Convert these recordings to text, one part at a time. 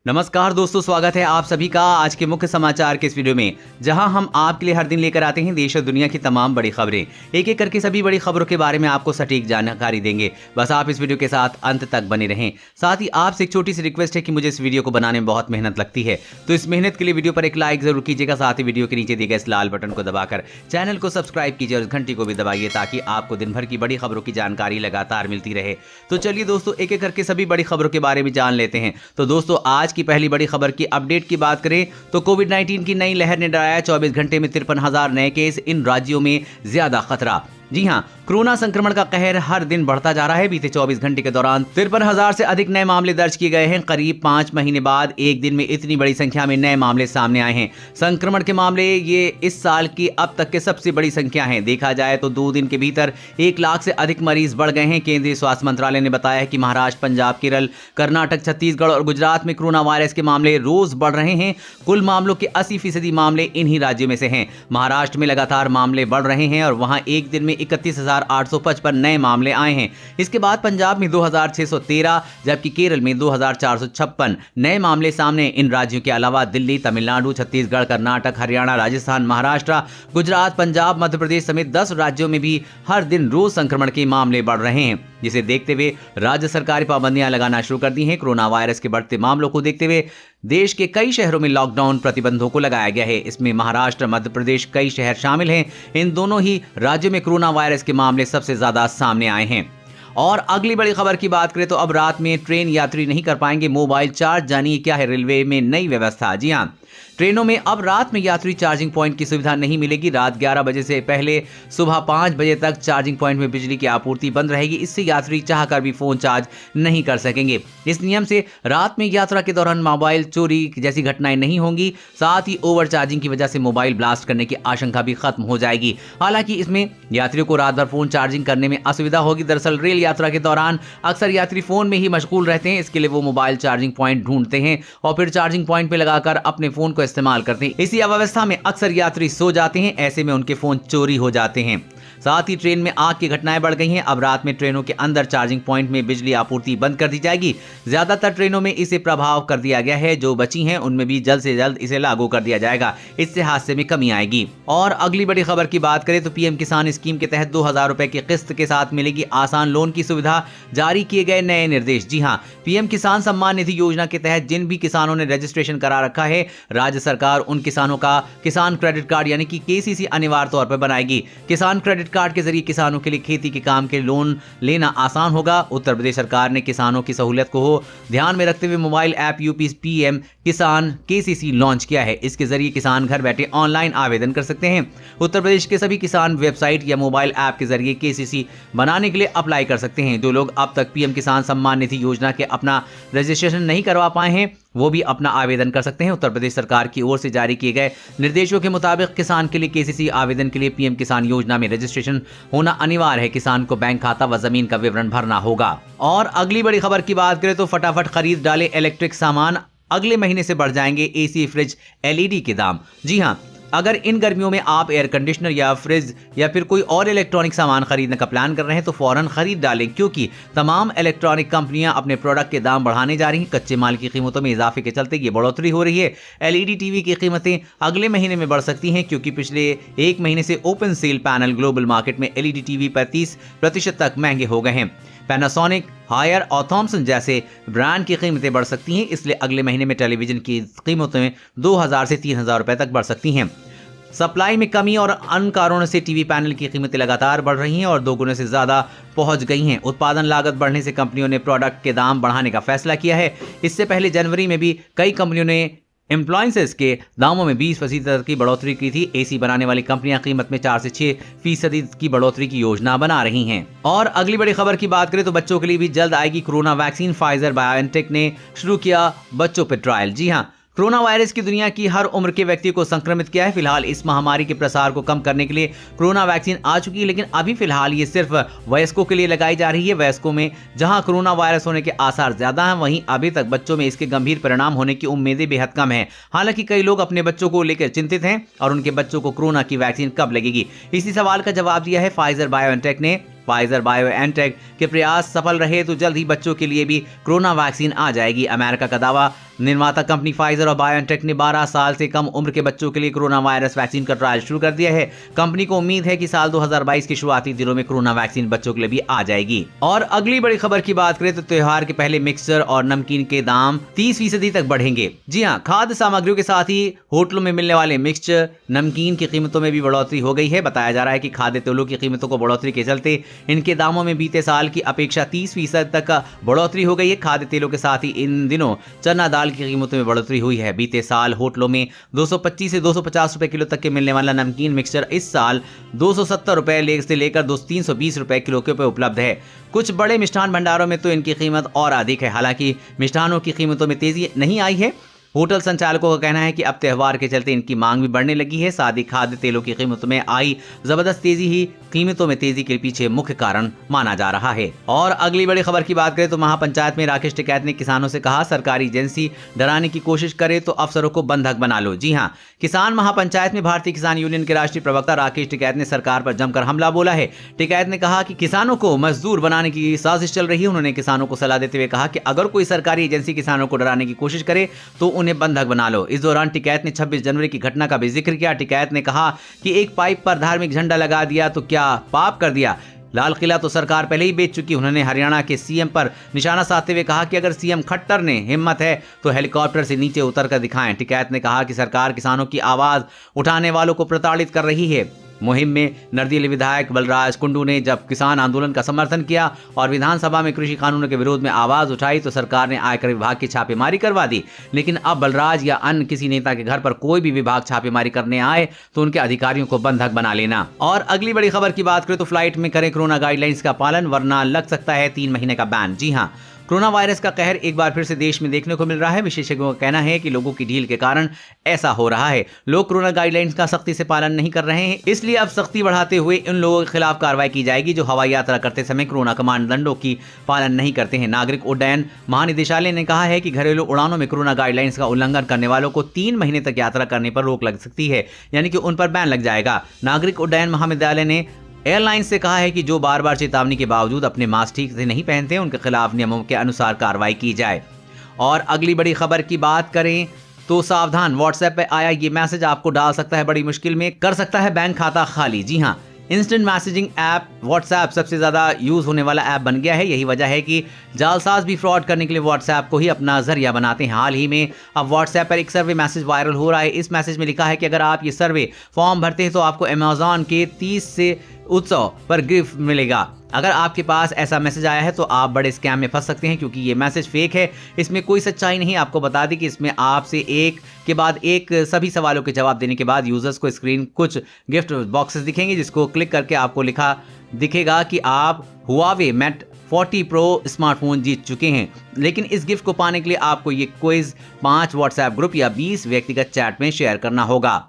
नमस्कार दोस्तों, स्वागत है आप सभी का आज के मुख्य समाचार के इस वीडियो में, जहां हम आपके लिए हर दिन लेकर आते हैं देश और दुनिया की तमाम बड़ी खबरें। एक एक करके सभी बड़ी खबरों के बारे में आपको सटीक जानकारी देंगे। बस आप इस वीडियो के साथ अंत तक बने रहें। साथ ही आपसे एक छोटी सी रिक्वेस्ट है कि मुझे इस वीडियो को बनाने में बहुत मेहनत लगती है, तो इस मेहनत के लिए वीडियो पर एक लाइक जरूर कीजिएगा। साथ ही वीडियो के नीचे दिए गए इस लाल बटन को दबाकर चैनल को सब्सक्राइब कीजिए और इस घंटी को भी दबाइए, ताकि आपको दिन भर की बड़ी खबरों की जानकारी लगातार मिलती रहे। तो चलिए दोस्तों, एक एक करके सभी बड़ी खबरों के बारे में जान लेते हैं। तो दोस्तों, आज की पहली बड़ी खबर की अपडेट की बात करें तो कोविड-19 की नई लहर ने डराया। 24 घंटे में 53,000 नए केस, इन राज्यों में ज्यादा खतरा। जी हां, कोरोना संक्रमण का कहर हर दिन बढ़ता जा रहा है। बीते 24 घंटे के दौरान 53,000 से अधिक नए मामले दर्ज किए गए हैं। करीब 5 महीने बाद एक दिन में इतनी बड़ी संख्या में नए मामले सामने आए हैं। संक्रमण के मामले ये इस साल की अब तक के सबसे बड़ी संख्या है। देखा जाए तो 2 दिन के भीतर 1 लाख से अधिक मरीज बढ़ गए हैं। केंद्रीय स्वास्थ्य मंत्रालय ने बताया है कि महाराष्ट्र, पंजाब, केरल, कर्नाटक, छत्तीसगढ़ और गुजरात में कोरोना वायरस के मामले रोज बढ़ रहे हैं। कुल मामलों के 80% मामले इन्हीं राज्यों में से हैं। महाराष्ट्र में लगातार मामले बढ़ रहे हैं और वहां एक दिन में 31,855 नए मामले आए हैं। इसके बाद पंजाब में 2,613 जबकि केरल में 2,456 नए मामले सामने। इन राज्यों के अलावा दिल्ली, तमिलनाडु, छत्तीसगढ़, कर्नाटक, हरियाणा, राजस्थान, महाराष्ट्र, गुजरात, पंजाब, मध्य प्रदेश समेत 10 राज्यों में भी हर दिन रोज संक्रमण के मामले बढ़ रहे हैं, जिसे देखते हुए राज्य सरकार पाबंदियां लगाना शुरू कर दी हैं। कोरोना वायरस के बढ़ते मामलों को देखते हुए देश के कई शहरों में लॉकडाउन प्रतिबंधों को लगाया गया है। इसमें महाराष्ट्र, मध्य प्रदेश, कई शहर शामिल हैं। इन दोनों ही राज्यों में कोरोना वायरस के मामले सबसे ज्यादा सामने आए हैं। और अगली बड़ी खबर की बात करें तो अब रात में ट्रेन यात्री नहीं कर पाएंगे मोबाइल चार्ज। जानिए क्या है रेलवे में नई व्यवस्था। जी हां, ट्रेनों में अब रात में यात्री चार्जिंग पॉइंट की सुविधा नहीं मिलेगी। रात 11 बजे से पहले सुबह 5 बजे तक चार्जिंग पॉइंट में बिजली की आपूर्ति बंद रहेगी। इससे यात्री चाहकर भी फोन चार्ज नहीं कर सकेंगे। इस नियम से रात में यात्रा के दौरान मोबाइल चोरी जैसी घटनाएं नहीं होंगी। साथ ही ओवर चार्जिंग की वजह से मोबाइल ब्लास्ट करने की आशंका भी खत्म हो जाएगी। हालांकि इसमें यात्रियों को रात भर फोन चार्जिंग करने में असुविधा होगी। दरअसल रेल यात्रा के दौरान अक्सर यात्री फोन में ही मशगूल रहते हैं। इसके लिए वो मोबाइल चार्जिंग पॉइंट ढूंढते हैं और फिर चार्जिंग पॉइंट पे लगाकर अपने फोन को इस्तेमाल करते हैं। इसी अव्यवस्था में अक्सर यात्री सो जाते हैं, ऐसे में उनके फोन चोरी हो जाते हैं। साथ ही ट्रेन में आग की घटनाएं बढ़ गई हैं। अब रात में ट्रेनों के अंदर चार्जिंग पॉइंट में बिजली आपूर्ति बंद कर दी जाएगी। ज्यादातर ट्रेनों में इसे प्रभाव कर दिया गया है। जो बची हैं उनमें भी जल्द से जल्द इसे लागू कर दिया जाएगा। इससे हादसे में कमी आएगी। और अगली बड़ी खबर की बात करें तो पीएम किसान स्कीम के तहत 2,000 रुपए की किस्त के साथ मिलेगी आसान लोन की सुविधा। जारी किए गए नए निर्देश। जी हां, पीएम किसान सम्मान निधि योजना के तहत जिन भी किसानों ने रजिस्ट्रेशन करा रखा है, राज्य सरकार उन किसानों का किसान क्रेडिट कार्ड यानी कि केसीसी अनिवार्य तौर पर बनाएगी। किसान क्रेडिट कार्ड के जरिए किसानों के लिए खेती के काम के लोन लेना आसान होगा। उत्तर प्रदेश सरकार ने किसानों की सहूलियत को ध्यान में रखते हुए मोबाइल ऐप यूपी पीएम किसान केसीसी लॉन्च किया है। इसके जरिए किसान घर बैठे ऑनलाइन आवेदन कर सकते हैं। उत्तर प्रदेश के सभी किसान वेबसाइट या मोबाइल ऐप के जरिए केसीसी बनाने के लिए अप्लाई कर सकते हैं। जो लोग अब तक पीएम किसान सम्मान निधि योजना के अपना रजिस्ट्रेशन नहीं करवा पाए हैं, वो भी अपना आवेदन कर सकते हैं। उत्तर प्रदेश सरकार की ओर से जारी किए गए निर्देशों के मुताबिक किसान के लिए केसीसी आवेदन के लिए पीएम किसान योजना में रजिस्ट्रेशन होना अनिवार्य है। किसान को बैंक खाता व जमीन का विवरण भरना होगा। और अगली बड़ी खबर की बात करें तो फटाफट खरीद डाले इलेक्ट्रिक सामान। अगले महीने से बढ़ जाएंगे एसी, फ्रिज, एलईडी के दाम। जी हां, अगर इन गर्मियों में आप एयर कंडीशनर या फ्रिज या फिर कोई और इलेक्ट्रॉनिक सामान खरीदने का प्लान कर रहे हैं तो फौरन खरीद डालें, क्योंकि तमाम इलेक्ट्रॉनिक कंपनियां अपने प्रोडक्ट के दाम बढ़ाने जा रही हैं। कच्चे माल की कीमतों में इजाफे के चलते ये बढ़ोतरी हो रही है। एलईडी टीवी की कीमतें अगले महीने में बढ़ सकती हैं, क्योंकि पिछले 1 महीने से open cell panel global market में एलईडी टीवी 35% तक महंगे हो गए हैं। पैनासोनिक, हायर और थॉमसन जैसे ब्रांड की कीमतें बढ़ सकती हैं। इसलिए अगले महीने में टेलीविजन की कीमतें 2,000 से 3,000 रुपए तक बढ़ सकती हैं। सप्लाई में कमी और अन्य कारणों से टीवी पैनल की कीमतें लगातार बढ़ रही हैं और 2 गुने से ज्यादा पहुंच गई हैं। उत्पादन लागत बढ़ने से कंपनियों ने प्रोडक्ट के दाम बढ़ाने का फैसला किया है। इससे पहले जनवरी में भी कई कंपनियों ने एम्प्लॉयंसेस के दामों में 20% की बढ़ोतरी की थी। एसी बनाने वाली कंपनियां कीमत में 4 से 6% की बढ़ोतरी की योजना बना रही हैं। और अगली बड़ी खबर की बात करें तो बच्चों के लिए भी जल्द आएगी कोरोना वैक्सीन। फाइजर बायोएनटेक ने शुरू किया बच्चों पर ट्रायल। जी हां, कोरोना वायरस की दुनिया की हर उम्र के व्यक्ति को संक्रमित किया है। फिलहाल इस महामारी के प्रसार को कम करने के लिए कोरोना वैक्सीन आ चुकी है, लेकिन अभी फिलहाल ये सिर्फ वयस्कों के लिए लगाई जा रही है। वयस्कों में जहां कोरोना वायरस होने के आसार ज्यादा हैं, वहीं अभी तक बच्चों में इसके गंभीर परिणाम होने की उम्मीदें बेहद कम है। हालांकि कई लोग अपने बच्चों को लेकर चिंतित हैं और उनके बच्चों को कोरोना की वैक्सीन कब लगेगी, इसी सवाल का जवाब दिया है फाइजर बायोएनटेक ने। फाइजर बायोएनटेक के प्रयास सफल रहे तो जल्द ही बच्चों के लिए भी कोरोना वैक्सीन आ जाएगी। अमेरिका का दावा निर्माता कंपनी फाइजर और बायोएनटेक ने 12 साल से कम उम्र के बच्चों के लिए कोरोना वायरस वैक्सीन का ट्रायल शुरू कर दिया है। कंपनी को उम्मीद है कि साल 2022 के शुरुआती दिनों में कोरोना वैक्सीन बच्चों के लिए भी आ जाएगी। और अगली बड़ी खबर की बात करें तो त्योहार के पहले मिक्सचर और नमकीन के दाम 30% तक बढ़ेंगे। जी हाँ, खाद्य सामग्रियों के साथ ही होटलों में मिलने वाले मिक्सचर, नमकीन की कीमतों में भी बढ़ोतरी हो गई है। बताया जा रहा है कि खाद्य तेलों की कीमतों को बढ़ोतरी के चलते इनके दामों में बीते साल की अपेक्षा 30% तक बढ़ोतरी हो गई है। खाद्य तेलों के साथ ही इन दिनों चना दाल की कीमतों में बढ़ोतरी हुई है। बीते साल होटलों में 225 से 250 रुपए किलो तक के मिलने वाला नमकीन मिक्सचर इस साल 270 रुपए से लेकर 320 रुपए किलो के पे उपलब्ध है। कुछ बड़े मिष्ठान भंडारों में तो इनकी कीमत और अधिक है। हालांकि मिष्ठानों की कीमतों में तेजी नहीं आई है। होटल संचालकों का कहना है कि अब त्योहार के चलते इनकी मांग भी बढ़ने लगी है। साथ ही खाद्य तेलों की कीमतों में आई जबरदस्त तेजी ही कीमतों में तेजी के पीछे मुख्य कारण माना जा रहा है। और अगली बड़ी खबर की बात करें तो महापंचायत में राकेश टिकैत ने किसानों से कहा, सरकारी एजेंसी डराने की कोशिश करे तो अफसरों को बंधक बना लो। जी हाँ, किसान महापंचायत में भारतीय किसान यूनियन के राष्ट्रीय प्रवक्ता राकेश टिकैत ने सरकार पर जमकर हमला बोला है। टिकैत ने कहा कि किसानों को मजदूर बनाने की साजिश चल रही है। उन्होंने किसानों को सलाह देते हुए कहा कि अगर कोई सरकारी एजेंसी किसानों को डराने की कोशिश करे तो उन्हें बंधक बना लो। इस दौरान टिकैत ने 26 जनवरी की घटना का भी जिक्र किया। टिकैत ने कहा कि एक पाइप पर धार्मिक झंडा लगा दिया तो क्या पाप कर दिया? लाल किला तो सरकार पहले ही बेच चुकी। उन्होंने हरियाणा के सीएम पर निशाना साधते हुए कहा कि अगर सीएम खट्टर ने हिम्मत है तो हेलीकॉप्टर से नीचे उतरकर दिखाएं। टिकैत ने कहा कि सरकार किसानों की आवाज उठाने वालों को प्रताड़ित कर रही है। मुहिम में नरदीली विधायक बलराज कुंडू ने जब किसान आंदोलन का समर्थन किया और विधानसभा में कृषि कानूनों के विरोध में आवाज उठाई तो सरकार ने आयकर विभाग की छापेमारी करवा दी। लेकिन अब बलराज या अन्य किसी नेता के घर पर कोई भी विभाग छापेमारी करने आए तो उनके अधिकारियों को बंधक बना लेना। और अगली बड़ी खबर की बात करें तो फ्लाइट में करें कोरोना गाइडलाइंस का पालन, वरना लग सकता है 3 महीने का बैन। जी हाँ, कोरोना वायरस का कहर एक बार फिर से देश में देखने को मिल रहा है। विशेषज्ञों का कहना है कि लोगों की ढील के कारण ऐसा हो रहा है। लोग कोरोना गाइडलाइंस का सख्ती से पालन नहीं कर रहे हैं, इसलिए अब सख्ती बढ़ाते हुए इन लोगों के खिलाफ कार्रवाई की जाएगी जो हवाई यात्रा करते समय कोरोना के मानदंडों की पालन नहीं करते हैं। नागरिक उड्डयन महानिदेशालय ने कहा है कि घरेलू उड़ानों में कोरोना गाइडलाइंस का उल्लंघन करने वालों को 3 महीने तक यात्रा करने पर रोक लग सकती है, यानी कि उन पर बैन लग जाएगा। नागरिक उड्डयन महाविद्यालय ने एयरलाइंस से कहा है कि जो बार बार चेतावनी के बावजूद अपने मास्क ठीक से नहीं पहनते उनके खिलाफ नियमों के अनुसार कार्रवाई की जाए। और अगली बड़ी खबर की बात करें तो सावधान, व्हाट्सएप पे आया ये मैसेज आपको डाल सकता है बड़ी मुश्किल में, कर सकता है बैंक खाता खाली। जी हाँ, इंस्टेंट मैसेजिंग ऐप व्हाट्सएप सबसे ज़्यादा यूज़ होने वाला ऐप बन गया है। यही वजह है कि जालसाज भी फ्रॉड करने के लिए व्हाट्सएप को ही अपना जरिया बनाते हैं। हाल ही में अब व्हाट्सएप पर एक सर्वे मैसेज वायरल हो रहा है। इस मैसेज में लिखा है कि अगर आप ये सर्वे फॉर्म भरते हैं तो आपको अमेजॉन के 30 से उत्सव पर गिफ्ट मिलेगा। अगर आपके पास ऐसा मैसेज आया है तो आप बड़े स्कैम में फंस सकते हैं, क्योंकि ये मैसेज फेक है, इसमें कोई सच्चाई नहीं। आपको बता दें कि इसमें आपसे एक के बाद एक सभी सवालों के जवाब देने के बाद यूजर्स को स्क्रीन कुछ गिफ्ट बॉक्सेस दिखेंगे, जिसको क्लिक करके आपको लिखा दिखेगा कि आप हुआवे मेट 40 प्रो स्मार्टफोन जीत चुके हैं। लेकिन इस गिफ्ट को पाने के लिए आपको ये क्विज 5 व्हाट्सएप ग्रुप या 20 व्यक्तिगत चैट में शेयर करना होगा।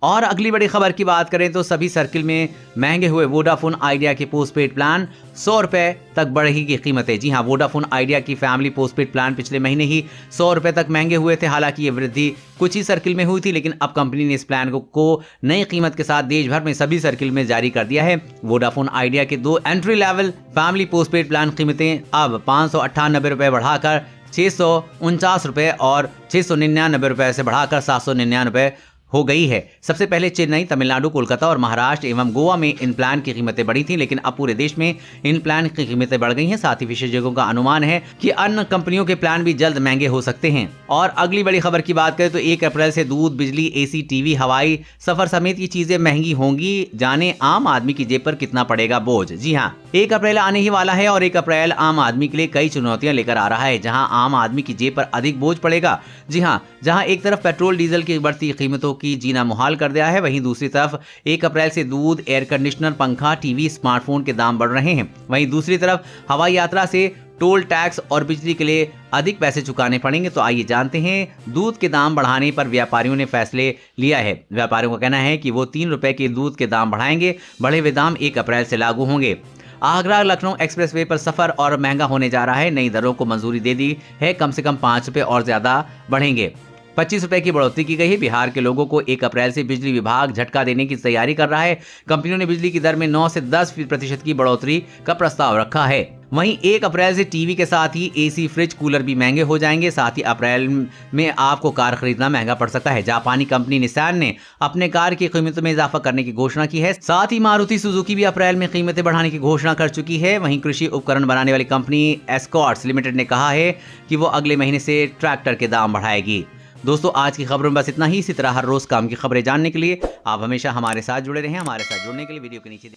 और अगली बड़ी खबर की बात करें तो सभी सर्किल में महंगे हुए वोडाफोन आइडिया के पोस्टपेड प्लान 100 रुपए तक बढ़ेगी कीमतें। जी हाँ, वोडाफोन आइडिया की फैमिली पोस्टपेड प्लान पिछले महीने ही 100 रुपए तक महंगे हुए थे। हालांकि ये वृद्धि कुछ ही सर्किल में हुई थी, लेकिन अब कंपनी ने इस प्लान को नई कीमत के साथ देश भर में सभी सर्किल में जारी कर दिया है। वोडाफोन आइडिया के 2 entry level family postpaid plan कीमतें अब 598 रुपए बढ़ाकर 649 रुपए और 699 रुपए से बढ़ाकर 799 रुपए हो गई है। सबसे पहले चेन्नई, तमिलनाडु, कोलकाता और महाराष्ट्र एवं गोवा में इन प्लान की कीमतें बढ़ी थी, लेकिन अब पूरे देश में इन प्लान की कीमतें बढ़ गई हैं। साथ ही विशेषज्ञों का अनुमान है कि अन्य कंपनियों के प्लान भी जल्द महंगे हो सकते हैं। और अगली बड़ी खबर की बात करें तो 1 अप्रैल से दूध, बिजली, एसी, टीवी, हवाई सफर समेत ये चीजें महंगी होंगी। जाने आम आदमी की जेब पर कितना पड़ेगा बोझ। जी हाँ, 1 अप्रैल आने ही वाला है और 1 अप्रैल आम आदमी के लिए कई चुनौतियां लेकर आ रहा है, जहां आम आदमी की जेब पर अधिक बोझ पड़ेगा। जी हाँ, जहां एक तरफ पेट्रोल डीजल की बढ़ती कीमतों की जीना मुहाल कर दिया है, वहीं दूसरी तरफ 1 अप्रैल से दूध, एयर कंडीशनर, पंखा, टीवी, स्मार्टफोन के दाम बढ़ रहे हैं। वहीं दूसरी तरफ हवाई यात्रा से टोल टैक्स और बिजली के लिए अधिक पैसे चुकाने पड़ेंगे। तो आइए जानते हैं दूध के दाम बढ़ाने पर व्यापारियों ने फैसले लिया है। व्यापारियों का कहना है कि वो 3 रुपए के दूध के दाम बढ़ाएंगे। बढ़े हुए दाम 1 अप्रैल से लागू होंगे। आगरा लखनऊ एक्सप्रेसवे पर सफर और महंगा होने जा रहा है। नई दरों को मंजूरी दे दी है, कम से कम 5 रुपए और ज्यादा बढ़ेंगे। 25 रुपए की बढ़ोतरी की गई है। बिहार के लोगों को 1 अप्रैल से बिजली विभाग झटका देने की तैयारी कर रहा है। कंपनियों ने बिजली की दर में 9 से 10% की बढ़ोतरी का प्रस्ताव रखा है। वहीं 1 अप्रैल से टीवी के साथ ही एसी, फ्रिज, कूलर भी महंगे हो जाएंगे। साथ ही अप्रैल में आपको कार खरीदना महंगा पड़ सकता है। जापानी कंपनी निसान ने अपने कार की कीमतों में इजाफा करने की घोषणा की है। साथ ही मारुति सुजुकी भी अप्रैल में कीमतें बढ़ाने की घोषणा कर चुकी है। वहीं कृषि उपकरण बनाने वाली कंपनी एस्कॉर्ट्स लिमिटेड ने कहा है कि वो अगले महीने से ट्रैक्टर के दाम बढ़ाएगी। दोस्तों, आज की खबरों में बस इतना ही। इसी तरह हर रोज काम की खबरें जानने के लिए आप हमेशा हमारे साथ जुड़े रहें। हमारे साथ जुड़ने के लिए वीडियो के नीचे